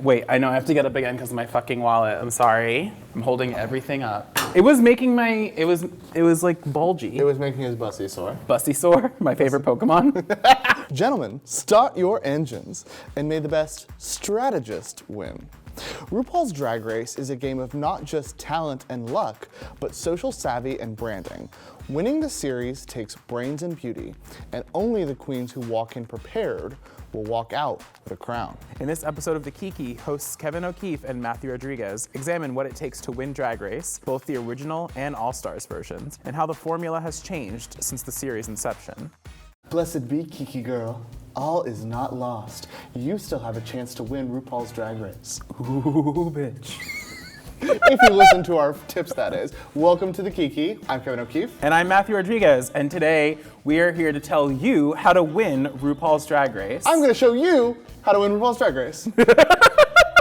Wait, I know I have to get up again because of my fucking wallet. I'm sorry. I'm holding everything up. It was making it was like bulgy. It was making his bussy sore. Bussy sore, my favorite Pokemon. Gentlemen, start your engines and may the best strategist win. RuPaul's Drag Race is a game of not just talent and luck, but social savvy and branding. Winning the series takes brains and beauty, and only the queens who walk in prepared will walk out with a crown. In this episode of the Kiki, hosts Kevin O'Keefe and Mathew Rodriguez examine what it takes to win Drag Race, both the original and All-Stars versions, and how the formula has changed since the series' inception. Blessed be, Kiki girl. All is not lost. You still have a chance to win RuPaul's Drag Race. Ooh, bitch. If you listen to our tips, that is. Welcome to the Kiki. I'm Kevin O'Keefe. And I'm Mathew Rodriguez, and today we are here to tell you how to win RuPaul's Drag Race. I'm going to show you how to win RuPaul's Drag Race.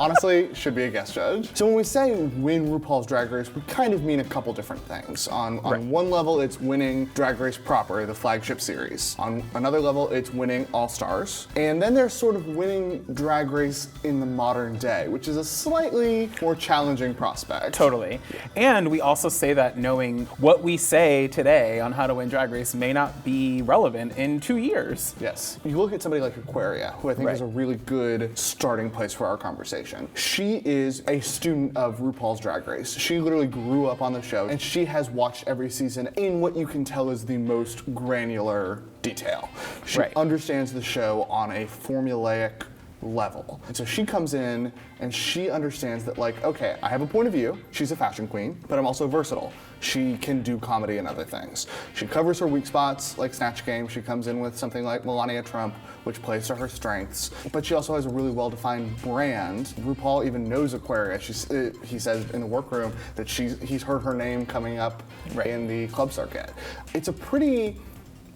Honestly, should be a guest judge. So when we say win RuPaul's Drag Race, we kind of mean a couple different things. On one level, it's winning Drag Race proper, the flagship series. On another level, it's winning All-Stars. And then there's sort of winning Drag Race in the modern day, which is a slightly more challenging prospect. Totally. And we also say that knowing what we say today on how to win Drag Race may not be relevant in 2 years. Yes. You look at somebody like Aquaria, who I think is a really good starting place for our conversation. She is a student of RuPaul's Drag Race. She literally grew up on the show, and she has watched every season in what you can tell is the most granular detail. She understands the show on a formulaic level. And so she comes in and she understands that, like, okay, I have a point of view. She's a fashion queen, but I'm also versatile. She can do comedy and other things. She covers her weak spots, like Snatch Game. She comes in with something like Melania Trump, which plays to her strengths. But she also has a really well-defined brand. RuPaul even knows Aquaria. He says in the workroom that he's heard her name coming up in the club circuit. It's a pretty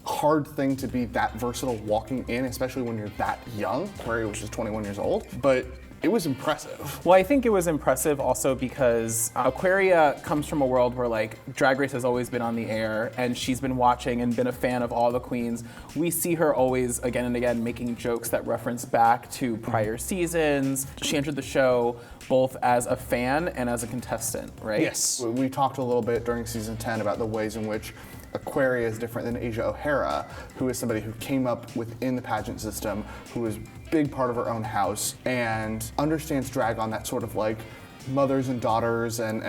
hard thing to be that versatile walking in, especially when you're that young. Aquaria was just 21 years old, but it was impressive. Well, I think it was impressive also because Aquaria comes from a world where, like, Drag Race has always been on the air, and she's been watching and been a fan of all the queens. We see her always, again and again, making jokes that reference back to prior seasons. She entered the show both as a fan and as a contestant, right? Yes. We talked a little bit during season 10 about the ways in which Aquaria is different than Asia O'Hara, who is somebody who came up within the pageant system, who is a big part of her own house, and understands drag on that sort of like mothers and daughters and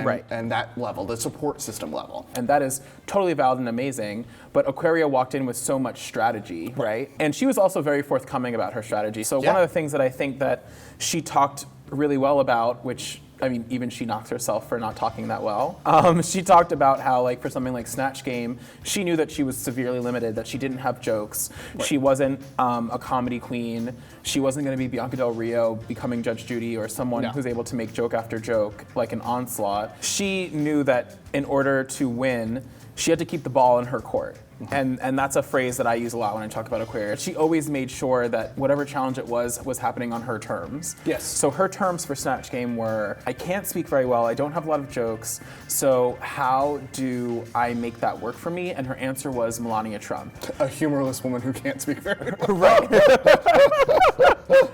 that level, the support system level. And that is totally valid and amazing, but Aquaria walked in with so much strategy, right? And she was also very forthcoming about her strategy. So one of the things that I think that she talked really well about, which, I mean, even she knocks herself for not talking that well. She talked about how, like, for something like Snatch Game, she knew that she was severely limited, that she didn't have jokes. She wasn't a comedy queen. She wasn't going to be Bianca Del Rio becoming Judge Judy or someone who's able to make joke after joke, like an Onslaught. She knew that in order to win, she had to keep the ball in her court. And that's a phrase that I use a lot when I talk about Aquaria. She always made sure that whatever challenge it was happening on her terms. Yes. So her terms for Snatch Game were, I can't speak very well, I don't have a lot of jokes, so how do I make that work for me? And her answer was Melania Trump. A humorless woman who can't speak very well.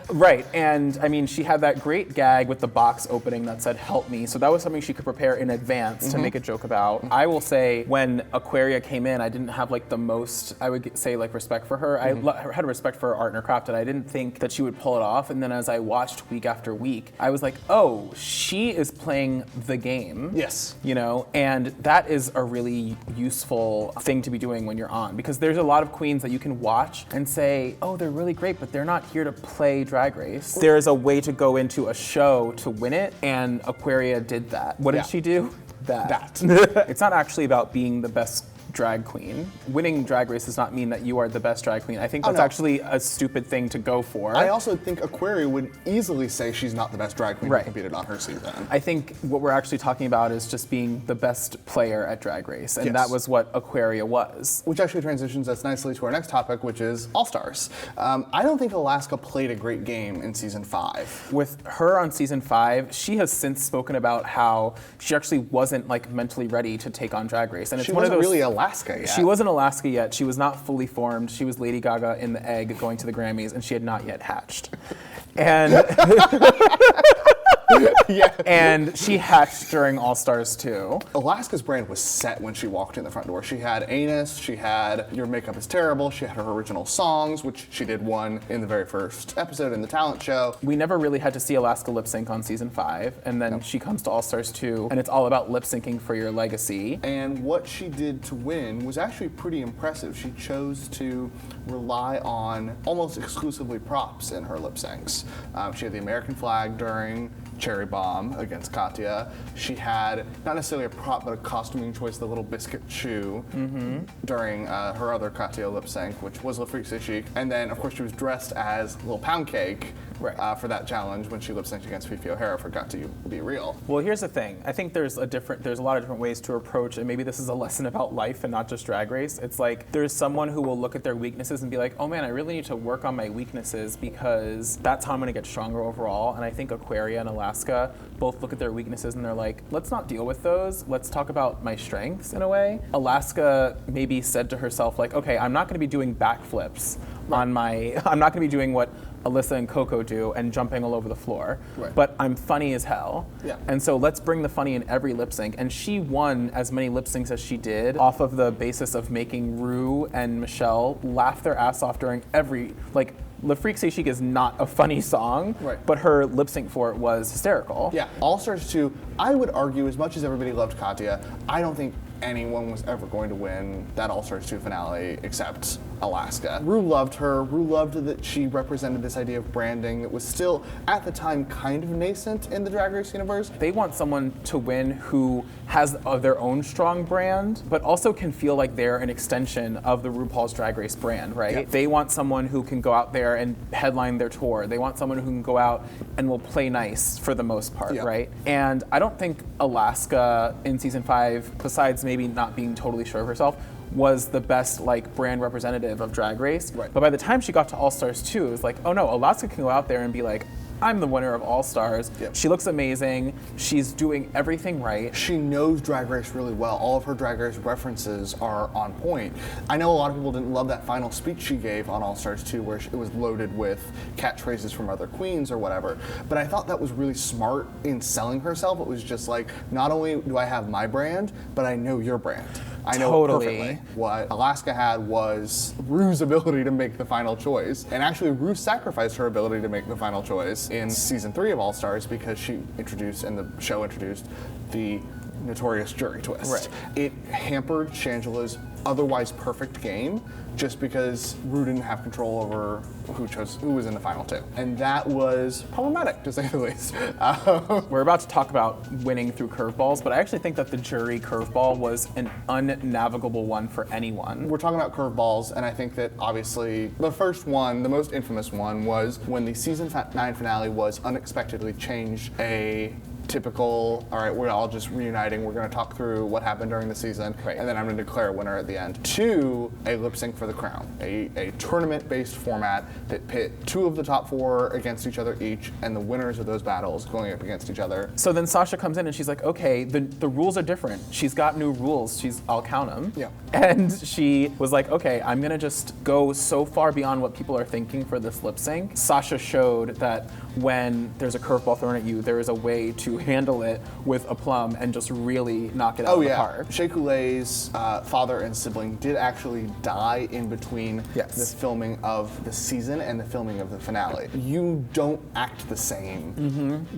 Right, and I mean, she had that great gag with the box opening that said, "Help me." So that was something she could prepare in advance to make a joke about. I will say, when Aquaria came in, I didn't have like the most, I would say, like, respect for her. I had a respect for her art and her craft, and I didn't think that she would pull it off. And then as I watched week after week, I was like, oh, she is playing the game. Yes. You know, and that is a really useful thing to be doing when you're on, because there's a lot of queens that you can watch and say, oh, they're really great, but they're not here to play Drag Race. There's a way to go into a show to win it, and Aquaria did that. What did she do? That. It's not actually about being the best drag queen. Winning Drag Race does not mean that you are the best drag queen. I think that's actually a stupid thing to go for. I also think Aquaria would easily say she's not the best drag queen who competed on her season. I think what we're actually talking about is just being the best player at Drag Race, and that was what Aquaria was. Which actually transitions us nicely to our next topic, which is All-Stars. I don't think Alaska played a great game in season 5. With her on season 5, she has since spoken about how she actually wasn't, like, mentally ready to take on Drag Race, and it's she one of wasn't those. Really Alaska yet. She wasn't Alaska yet. She was not fully formed. She was Lady Gaga in the egg going to the Grammys, and she had not yet hatched. And Yeah. And she hatched during All Stars 2. Alaska's brand was set when she walked in the front door. She had Anus, she had Your Makeup is Terrible, she had her original songs, which she did one in the very first episode in the talent show. We never really had to see Alaska lip sync on season 5, and then she comes to All Stars 2, and it's all about lip syncing for your legacy. And what she did to win was actually pretty impressive. She chose to rely on almost exclusively props in her lip syncs. She had the American flag during Cherry Bomb against Katya. She had not necessarily a prop, but a costuming choice, the little biscuit shoe during her other Katya lip sync, which was Le Freak C'est Chic. And then, of course, she was dressed as Little Pound Cake for that challenge when she lip synced against Fifi O'Hara for Got to Be Real. Well, here's the thing. I think there's a lot of different ways to approach, and maybe this is a lesson about life and not just Drag Race. It's like there's someone who will look at their weaknesses and be like, oh man, I really need to work on my weaknesses because that's how I'm going to get stronger overall. And I think Aquaria and Alaska both look at their weaknesses and they're like, let's not deal with those. Let's talk about my strengths in a way. Alaska maybe said to herself like, okay, I'm not going to be doing backflips I'm not going to be doing what Alyssa and Coco do and jumping all over the floor, but I'm funny as hell. Yeah. And so let's bring the funny in every lip sync. And she won as many lip syncs as she did off of the basis of making Rue and Michelle laugh their ass off during every, like, Le Freak C'est Chic is not a funny song, but her lip sync for it was hysterical. Yeah, All Stars 2, I would argue, as much as everybody loved Katya, I don't think anyone was ever going to win that All Stars 2 finale except Alaska. Rue loved her. Rue loved that she represented this idea of branding that was still, at the time, kind of nascent in the Drag Race universe. They want someone to win who has their own strong brand, but also can feel like they're an extension of the RuPaul's Drag Race brand, right? Yep. They want someone who can go out there and headline their tour. They want someone who can go out and will play nice for the most part, right? And I don't think Alaska in season 5, besides maybe not being totally sure of herself, was the best like brand representative of Drag Race. But by the time she got to All Stars 2, it was like, oh no, Alaska can go out there and be like, I'm the winner of All Stars. She looks amazing. She's doing everything right. She knows Drag Race really well. All of her Drag Race references are on point. I know a lot of people didn't love that final speech she gave on All Stars 2 where it was loaded with catchphrases from other queens or whatever, but I thought that was really smart in selling herself. It was just like, not only do I have my brand, but I know your brand. I know it perfectly. What Alaska had was Rue's ability to make the final choice. And actually, Rue sacrificed her ability to make the final choice in season 3 of All Stars because she introduced, and the show introduced, the notorious jury twist. It hampered Shangela's otherwise perfect game just because Rue didn't have control over who was in the final 2. And that was problematic, to say the least. We're about to talk about winning through curveballs, but I actually think that the jury curveball was an unnavigable one for anyone. We're talking about curveballs, and I think that obviously the first one, the most infamous one, was when the season 9 finale was unexpectedly changed a typical, all right, we're all just reuniting, we're going to talk through what happened during the season, and then I'm going to declare a winner at the end, to a lip sync for the crown, a tournament-based format that pit 2 of the top 4 against each other each, and the winners of those battles going up against each other. So then Sasha comes in and she's like, okay, the rules are different. She's got new rules. I'll count them. Yeah. And she was like, okay, I'm going to just go so far beyond what people are thinking for this lip sync. Sasha showed that when there's a curveball thrown at you, there is a way to handle it with aplomb and just really knock it out of the park. Shea Coulee's father and sibling did actually die in between the filming of the season and the filming of the finale. You don't act the same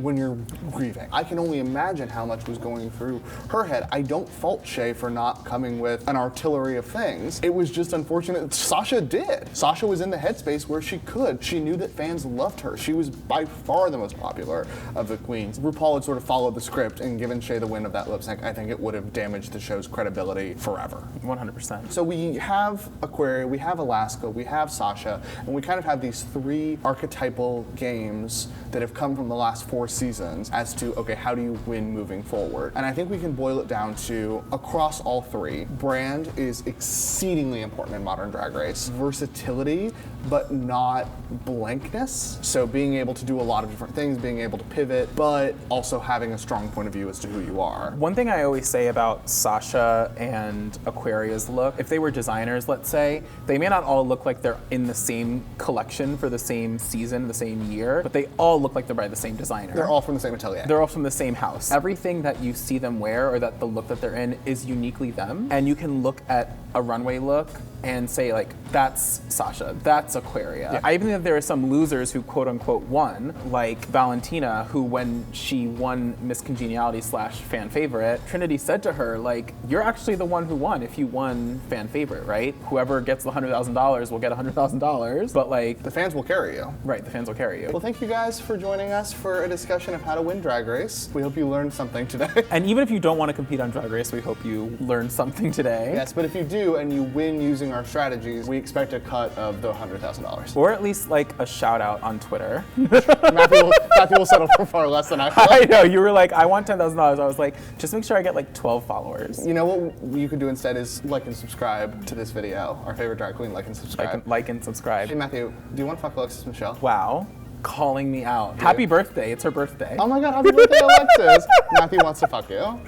when you're grieving. I can only imagine how much was going through her head. I don't fault Shea for not coming with an artillery of things. It was just unfortunate. Sasha did. Sasha was in the headspace where she could. She knew that fans loved her. She was by far the most popular of the queens. RuPaul had sort of followed the script and given Shea the win of that lip sync. I think it would have damaged the show's credibility forever. 100%. So we have Aquaria, we have Alaska, we have Sasha, and we kind of have these 3 archetypal games that have come from the last 4 seasons as to, okay, how do you win moving forward? And I think we can boil it down to, across all 3, brand is exceedingly important in modern Drag Race. Versatility, but not blankness. So being able to do do a lot of different things, being able to pivot, but also having a strong point of view as to who you are. One thing I always say about Sasha and Aquaria's look, if they were designers, let's say, they may not all look like they're in the same collection for the same season, the same year, but they all look like they're by the same designer. They're all from the same atelier. They're all from the same house. Everything that you see them wear or that the look that they're in is uniquely them. And you can look at a runway look and say like, that's Sasha, that's Aquaria. Yeah. I even think there are some losers who quote unquote won, like Valentina, who when she won Miss Congeniality / fan favorite, Trinity said to her, like, you're actually the one who won if you won fan favorite, right? Whoever gets the $100,000 will get $100,000, but like... The fans will carry you. Right, the fans will carry you. Well, thank you guys for joining us for a discussion of how to win Drag Race. We hope you learned something today. And even if you don't want to compete on Drag Race, we hope you learned something today. Yes, but if you do and you win using our strategies, we expect a cut of the $100,000. Or at least like a shout out on Twitter. Matthew will settle for far less than I will. I know, you were like, I want $10,000. I was like, just make sure I get like 12 followers. You know what you could do instead is like and subscribe to this video. Our favorite drag queen, like and subscribe. Like and subscribe. Hey Matthew, do you want to fuck Alexis Michelle? Wow, calling me out. Happy birthday, it's her birthday. Oh my god, happy birthday Alexis! Matthew wants to fuck you.